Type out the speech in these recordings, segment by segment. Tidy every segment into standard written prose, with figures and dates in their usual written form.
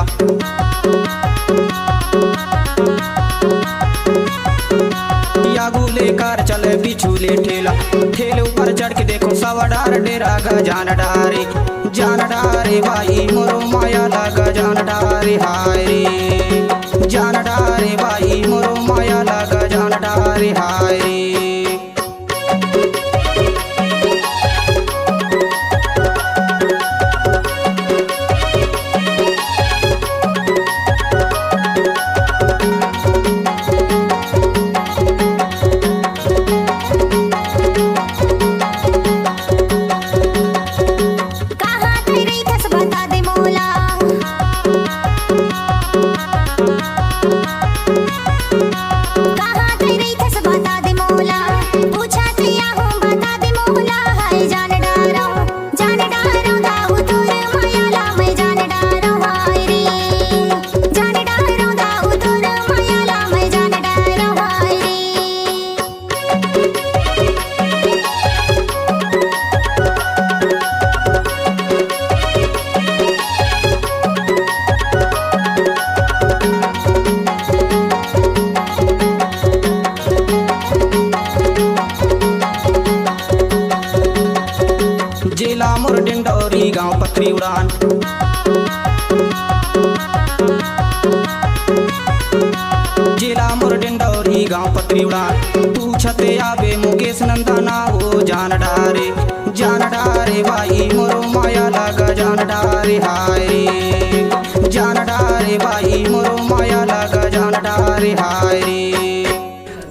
ठेला। यागू लेकर चले बिछुले ठेला, ठेले ऊपर चढ़ के देखो सवा डार डेरा गजान डारे। जान डारे भाई मोरो माया लगा जान डारे हाय रे। जान डारे भाई मोरो माया लगा जान डारे हाय रे। जिला मोर डिंडोरी गांव पथरी उड़ान। जिला मोर डिंडोरी गांव पथरी उड़ान। पूछते आवे मुकेश नंदना वो जान डारे। जान डारे भाई मोरो माया लगा जान डारे हाय रे। जान डारे भाई मोरो माया लगा जान डारे हाय रे।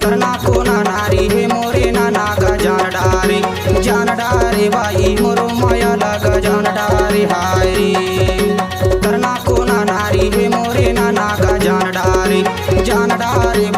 करना को ना नारी है मोरे नाना का जान डारे। जान डारे भाई मोरो माया लगा जान डारे हाय रे। करना को ना नारी है मोरे नाना का जान डारे। जान डारे